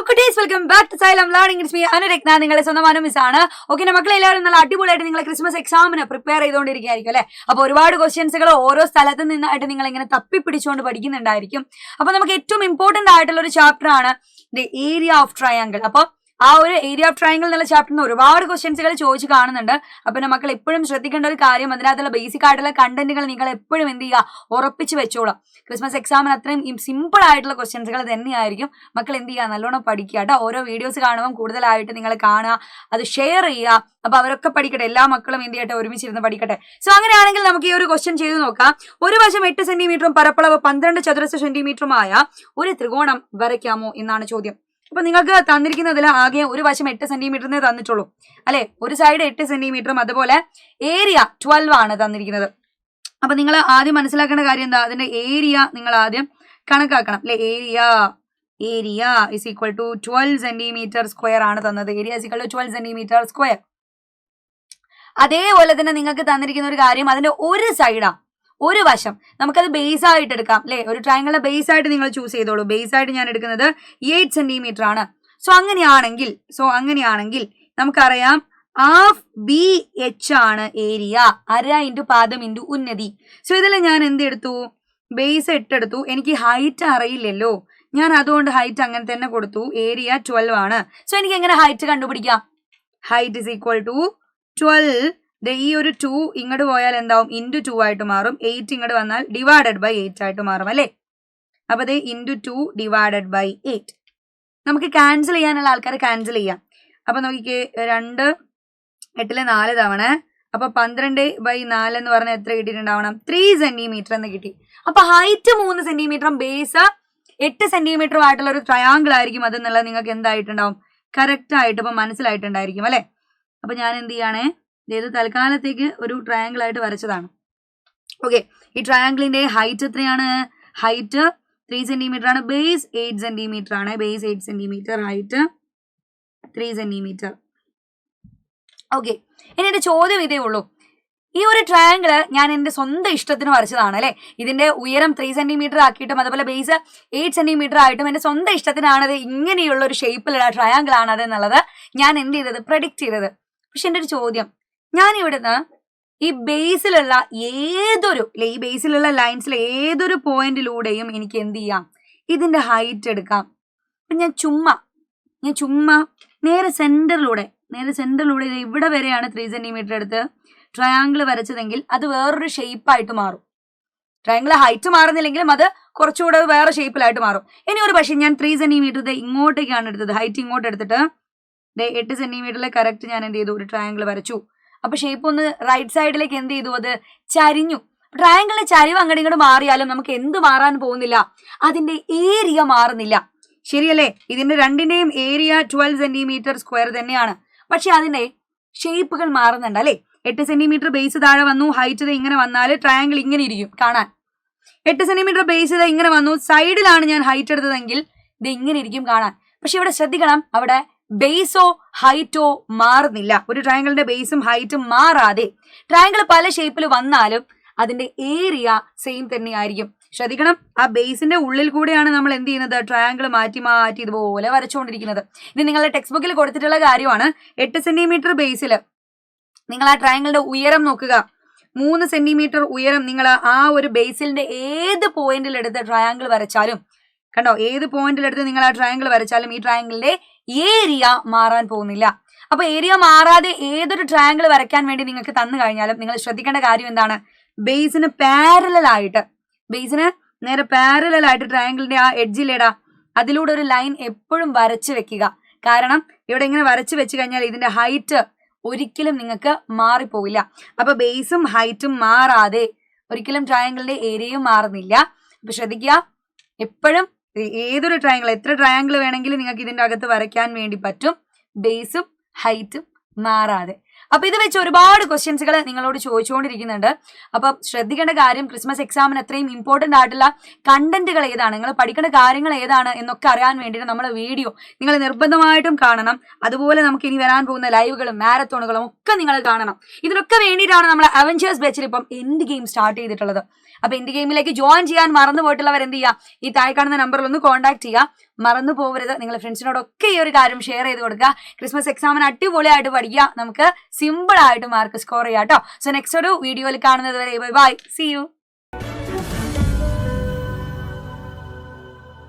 കുട്ടീസ് welcome back to Xylem learning. It's me Anurakna, നിങ്ങളെ സ്വന്തം miss ആണ്. ഓക്കെ, മക്കളെ എല്ലാവരും നല്ല അടിപൊളിയായിട്ട് നിങ്ങൾ ക്രിസ്മസ് എക്സാമിന് പ്രിപ്പയർ ചെയ്തുകൊണ്ടിരിക്കുകയായിരിക്കും അല്ലെ. അപ്പൊ ഒരുപാട് ക്വസ്റ്റ്യൻസുകൾ ഓരോ സ്ഥലത്ത് നിന്നായിട്ട് നിങ്ങൾ ഇങ്ങനെ തപ്പിപ്പിടിച്ചുകൊണ്ട് പഠിക്കുന്നുണ്ടായിരിക്കും. അപ്പൊ നമുക്ക് ഏറ്റവും ഇമ്പോർട്ടന്റ് ആയിട്ടുള്ള ഒരു ചാപ്റ്റർ ആണ് ദി ഏരിയ ഓഫ് ട്രയാങ്കിൾ. അപ്പൊ ആ ഒരു ഏരിയ ഓഫ് ട്രയാങ്കിൾ എന്നുള്ള ചാപ്റ്ററിന് ഒരുപാട് ക്വസ്റ്റ്യൻസുകൾ ചോദിച്ച് കാണുന്നുണ്ട്. അപ്പൊ മക്കൾ എപ്പോഴും ശ്രദ്ധിക്കേണ്ട ഒരു കാര്യം, അതിനകത്തുള്ള ബേസിക് ആയിട്ടുള്ള കണ്ടന്റുകൾ നിങ്ങൾ എപ്പോഴും എന്ത് ചെയ്യുക, ഉറപ്പിച്ച് വെച്ചോളാം. ക്രിസ്മസ് എക്സാമിന് അത്രയും സിമ്പിൾ ആയിട്ടുള്ള ക്വസ്റ്റ്യൻസുകൾ തന്നെയായിരിക്കും. മക്കൾ എന്ത് ചെയ്യുക, നല്ലോണം പഠിക്കുക കേട്ടോ. ഓരോ വീഡിയോസ് കാണുമ്പോൾ കൂടുതലായിട്ട് നിങ്ങൾ കാണുക, അത് ഷെയർ ചെയ്യുക. അപ്പൊ അവരൊക്കെ പഠിക്കട്ടെ, എല്ലാ മക്കളും എന്ത് ചെയ്യട്ടെ, ഒരുമിച്ചിരുന്ന് പഠിക്കട്ടെ. സോ അങ്ങനെയാണെങ്കിൽ നമുക്ക് ഈ ഒരു ക്വസ്റ്റ്യൻ ചെയ്ത് നോക്കാം. ഒരു വശം 8 സെന്റിമീറ്ററും പരപ്പളവ് 12 ചതുരശ്ര സെന്റിമീറ്ററുമായ ഒരു ത്രികോണം വരയ്ക്കാമോ എന്നാണ് ചോദ്യം. അപ്പൊ നിങ്ങൾക്ക് തന്നിരിക്കുന്നതിൽ ആകെ ഒരു വശം 8 സെന്റിമീറ്ററിനെ തന്നിട്ടുള്ളൂ അല്ലെ. ഒരു സൈഡ് 8 സെന്റിമീറ്ററും അതുപോലെ ഏരിയ 12 ആണ് തന്നിരിക്കുന്നത്. അപ്പൊ നിങ്ങൾ ആദ്യം മനസ്സിലാക്കേണ്ട കാര്യം എന്താ, അതിന്റെ ഏരിയ നിങ്ങൾ ആദ്യം കണക്കാക്കണം അല്ലെ. Area is equal to 12 centimetre square ആണ് തന്നത്. Area is equal to 12 centimetre square. അതേപോലെ തന്നെ നിങ്ങൾക്ക് തന്നിരിക്കുന്ന ഒരു കാര്യം, അതിന്റെ ഒരു സൈഡാ, ഒരു വശം നമുക്കത് ബേസ് ആയിട്ട് എടുക്കാം അല്ലെ. ഒരു ട്രയാങ്കിളിന്റെ ബേസ് ആയിട്ട് നിങ്ങൾ ചൂസ് ചെയ്തോളൂ. ബേസ് ആയിട്ട് ഞാൻ എടുക്കുന്നത് 8 സെന്റിമീറ്റർ ആണ്. സോ അങ്ങനെയാണെങ്കിൽ നമുക്കറിയാം ഹാഫ് ബി എച്ച് ആണ് ഏരിയ. അര ഇൻറ്റു പാദം ഇൻറ്റു ഉന്നതി. സോ ഇതിൽ ഞാൻ എന്തെടുത്തു, ബേസ് 8 എടുത്തു. എനിക്ക് ഹൈറ്റ് അറിയില്ലല്ലോ, ഞാൻ അതുകൊണ്ട് ഹൈറ്റ് അങ്ങനെ തന്നെ കൊടുത്തു. ഏരിയ 12 ആണ്. സോ എനിക്ക് എങ്ങനെ ഹൈറ്റ് കണ്ടുപിടിക്കാം? Height is equal to 12. ഈ ഒരു 2 ഇങ്ങോട്ട് പോയാൽ എന്താവും, ഇൻറ്റു 2 ആയിട്ട് മാറും. 8 ഇങ്ങോട്ട് വന്നാൽ ഡിവൈഡഡ് ബൈ 8 ആയിട്ട് മാറും അല്ലേ. അപ്പൊ ഇത് ഇൻറ്റു 2 ഡിവൈഡഡ് ബൈ 8. നമുക്ക് ക്യാൻസൽ ചെയ്യാനുള്ള ആൾക്കാർ ക്യാൻസൽ ചെയ്യാം. അപ്പൊ നോക്കിക്കേ, 2 8 4 തവണ. അപ്പൊ 12/4 എന്ന് പറഞ്ഞാൽ എത്ര കിട്ടിയിട്ടുണ്ടാവണം? 3 സെന്റിമീറ്റർ എന്ന് കിട്ടി. അപ്പൊ ഹൈറ്റ് 3 സെന്റിമീറ്ററും ബേസ് 8 സെന്റിമീറ്ററും ആയിട്ടുള്ള ഒരു ട്രയാങ്കിൾ ആയിരിക്കും അതെന്നുള്ളത് നിങ്ങൾക്ക് എന്തായിട്ടുണ്ടാവും, കറക്റ്റ് ആയിട്ട് ഇപ്പൊ മനസ്സിലായിട്ടുണ്ടായിരിക്കും അല്ലെ. അപ്പൊ ഞാൻ എന്ത് ചെയ്യണേ, ഇത് തൽക്കാലത്തേക്ക് ഒരു ട്രയാങ്കിൾ ആയിട്ട് വരച്ചതാണ്. ഓക്കെ, ഈ ട്രയാങ്കിളിന്റെ ഹൈറ്റ് എത്രയാണ്? ഹൈറ്റ് 3 സെന്റിമീറ്റർ ആണ്. ബേസ് 8 സെന്റിമീറ്റർ ആണ്. Base 8 centimetre, height 3 centimetre. Okay, ഇനി എന്റെ ചോദ്യം ഇതേ ഉള്ളൂ. ഈ ഒരു ട്രയാങ്കിള് ഞാൻ എന്റെ സ്വന്തം ഇഷ്ടത്തിന് വരച്ചതാണ് അല്ലെ. ഇതിന്റെ ഉയരം 3 സെന്റിമീറ്റർ ആക്കിയിട്ടും അതുപോലെ ബേസ് 8 സെന്റിമീറ്റർ ആയിട്ടും എന്റെ സ്വന്തം ഇഷ്ടത്തിനാണത് ഇങ്ങനെയുള്ള ഒരു ഷേപ്പിലുള്ള ട്രയാങ്കിൾ ആണത് എന്നുള്ളത് ഞാൻ എന്ത് ചെയ്തത്, പ്രഡിക്റ്റ് ചെയ്തത്. പക്ഷെ എന്റെ ഒരു ചോദ്യം, ഞാൻ ഇവിടുന്ന് ഈ ബേസിലുള്ള ഈ ബേസിലുള്ള ലൈൻസിലെ ഏതൊരു പോയിന്റിലൂടെയും എനിക്ക് എന്ത് ചെയ്യാം, ഇതിന്റെ ഹൈറ്റ് എടുക്കാം. അപ്പൊ ഞാൻ ചുമ്മാ നേരെ സെന്ററിലൂടെ ഇവിടെ വരെയാണ് 3 സെന്റിമീറ്റർ എടുത്ത് ട്രയാങ്കിൾ വരച്ചതെങ്കിൽ അത് വേറൊരു ഷേപ്പായിട്ട് മാറും. ട്രയാങ്കിൾ ഹൈറ്റ് മാറുന്നില്ലെങ്കിലും അത് കുറച്ചുകൂടെ വേറെ ഷേപ്പിലായിട്ട് മാറും. ഇനി ഒരു പക്ഷേ ഞാൻ 3 സെന്റിമീറ്റർ ഇങ്ങോട്ടേക്കാണ് എടുത്തത്, ഹൈറ്റ് ഇങ്ങോട്ട് എടുത്തിട്ട് 8 സെന്റിമീറ്ററിലെ കറക്റ്റ് ഞാൻ എന്ത് ചെയ്തു, ഒരു ട്രയാങ്കിൾ വരച്ചു. അപ്പൊ ഷേപ്പ് ഒന്ന് റൈറ്റ് സൈഡിലേക്ക് എന്ത് ചെയ്തു, അത് ചരിഞ്ഞു. ട്രയാങ്കിളിന്റെ ചരിവ് അങ്ങോട്ട് ഇങ്ങോട്ട് മാറിയാലും നമുക്ക് എന്ത് മാറാൻ പോകുന്നില്ല, അതിന്റെ ഏരിയ മാറുന്നില്ല. ശരിയല്ലേ? ഇതിന്റെ രണ്ടിന്റെയും ഏരിയ 12 സെന്റിമീറ്റർ സ്ക്വയർ തന്നെയാണ്. പക്ഷെ അതിന്റെ ഷേപ്പുകൾ മാറുന്നുണ്ട് അല്ലെ. 8 സെന്റിമീറ്റർ ബേസ് താഴെ വന്നു, ഹൈറ്റ് ഇങ്ങനെ വന്നാൽ ട്രയാങ്കിൾ ഇങ്ങനെ ഇരിക്കും കാണാൻ. 8 സെന്റിമീറ്റർ ബേസ് ഇങ്ങനെ വന്നു, സൈഡിലാണ് ഞാൻ ഹൈറ്റ് എടുത്തതെങ്കിൽ ഇത് ഇങ്ങനെ ഇരിക്കും കാണാൻ. പക്ഷെ ഇവിടെ ശ്രദ്ധിക്കണം, അവിടെ ബേസോ ഹൈറ്റോ മാറുന്നില്ല. ഒരു ട്രയാങ്കിളിന്റെ ബേസും ഹൈറ്റും മാറാതെ ട്രയാങ്കിൾ പല ഷേപ്പിൽ വന്നാലും അതിന്റെ ഏരിയ സെയിം തന്നെയായിരിക്കും. ശ്രദ്ധിക്കണം, ആ ബേസിന്റെ ഉള്ളിൽ കൂടെയാണ് നമ്മൾ എന്ത് ചെയ്യുന്നത്, ട്രയാങ്കിൾ മാറ്റി ഇതുപോലെ വരച്ചുകൊണ്ടിരിക്കുന്നത്. ഇത് നിങ്ങളുടെ ടെക്സ്റ്റ് ബുക്കിൽ കൊടുത്തിട്ടുള്ള കാര്യമാണ്. 8 സെന്റിമീറ്റർ ബേസിൽ നിങ്ങൾ ആ ട്രയാങ്കിളിന്റെ ഉയരം നോക്കുക. 3 സെന്റിമീറ്റർ ഉയരം നിങ്ങൾ ആ ഒരു ബേസിലിന്റെ ഏത് പോയിന്റിൽ എടുത്ത് ട്രയാങ്കിൾ വരച്ചാലും, കണ്ടോ, ഏത് പോയിന്റിൽ എടുത്ത് നിങ്ങൾ ആ ട്രയാങ്കിൾ വരച്ചാലും ഈ ട്രയാങ്കിളിന്റെ ഏരിയ മാറാൻ പോകുന്നില്ല. അപ്പൊ ഏരിയ മാറാതെ ഏതൊരു ട്രയാങ്കിൾ വരയ്ക്കാൻ വേണ്ടി നിങ്ങൾക്ക് തന്നു കഴിഞ്ഞാലും നിങ്ങൾ ശ്രദ്ധിക്കേണ്ട കാര്യം എന്താണ്, ബേസിന് നേരെ പാരലൽ ആയിട്ട് ട്രയാങ്കിളിന്റെ ആ എഡ്ജിലേടാ അതിലൂടെ ഒരു ലൈൻ എപ്പോഴും വരച്ചു വെക്കുക. കാരണം ഇവിടെ ഇങ്ങനെ വരച്ചു വെച്ച് കഴിഞ്ഞാൽ ഇതിന്റെ ഹൈറ്റ് ഒരിക്കലും നിങ്ങൾക്ക് മാറിപ്പോവില്ല. അപ്പൊ ബേസും ഹൈറ്റും മാറാതെ ഒരിക്കലും ട്രയാങ്കിളിന്റെ ഏരിയയും മാറുന്നില്ല. അപ്പൊ ശ്രദ്ധിക്കുക, എപ്പോഴും ഏതൊരു ട്രയാങ്കിൾ, എത്ര ട്രയാങ്കിൾ വേണമെങ്കിലും നിങ്ങൾക്ക് ഇതിന്റെ അകത്ത് വരയ്ക്കാൻ വേണ്ടി പറ്റും, ബേസും ഹൈറ്റും മാറാതെ. അപ്പൊ ഇത് വെച്ച് ഒരുപാട് ക്വസ്റ്റ്യൻസുകൾ നിങ്ങളോട് ചോദിച്ചുകൊണ്ടിരിക്കുന്നുണ്ട്. അപ്പൊ ശ്രദ്ധിക്കേണ്ട കാര്യം, ക്രിസ്മസ് എക്സാമിന് അത്രയും ഇമ്പോർട്ടന്റ് ആയിട്ടുള്ള കണ്ടന്റുകൾ ഏതാണ്, നിങ്ങൾ പഠിക്കേണ്ട കാര്യങ്ങൾ ഏതാണ് എന്നൊക്കെ അറിയാൻ വേണ്ടിയിട്ട് നമ്മളെ വീഡിയോ നിങ്ങൾ നിർബന്ധമായിട്ടും കാണണം. അതുപോലെ നമുക്ക് ഇനി വരാൻ പോകുന്ന ലൈവുകളും മാരത്തോണുകളും ഒക്കെ നിങ്ങൾ കാണണം. ഇതിനൊക്കെ വേണ്ടിയിട്ടാണ് നമ്മൾ അവഞ്ചേഴ്സ് ബാച്ചിൽ ഇപ്പം എൻഡ് ഗെയിം സ്റ്റാർട്ട് ചെയ്തിട്ടുള്ളത്. അപ്പൊ ഇന്ത്യ ഗെയിമിലേക്ക് ജോയിൻ ചെയ്യാൻ മറന്നു പോയിട്ടുള്ളവർ എന്ത് ചെയ്യുക, ഈ താഴെ കാണുന്ന നമ്പറിൽ ഒന്ന് കോൺടാക്ട് ചെയ്യുക. മറന്നു പോകരുത്. നിങ്ങളുടെ ഫ്രണ്ട്സിനോടൊക്കെ ഈ ഒരു കാര്യം ഷെയർ ചെയ്ത് കൊടുക്കുക. ക്രിസ്മസ് എക്സാമിന് അടിപൊളിയായിട്ട് പഠിക്കുക. നമുക്ക് സിമ്പിൾ ആയിട്ട് മാർക്ക് സ്കോർ ചെയ്യാം കേട്ടോ. സോ നെക്സ്റ്റ് ഒരു വീഡിയോയിൽ കാണുന്നത് വരെ ബൈ ബൈ, സീ യു.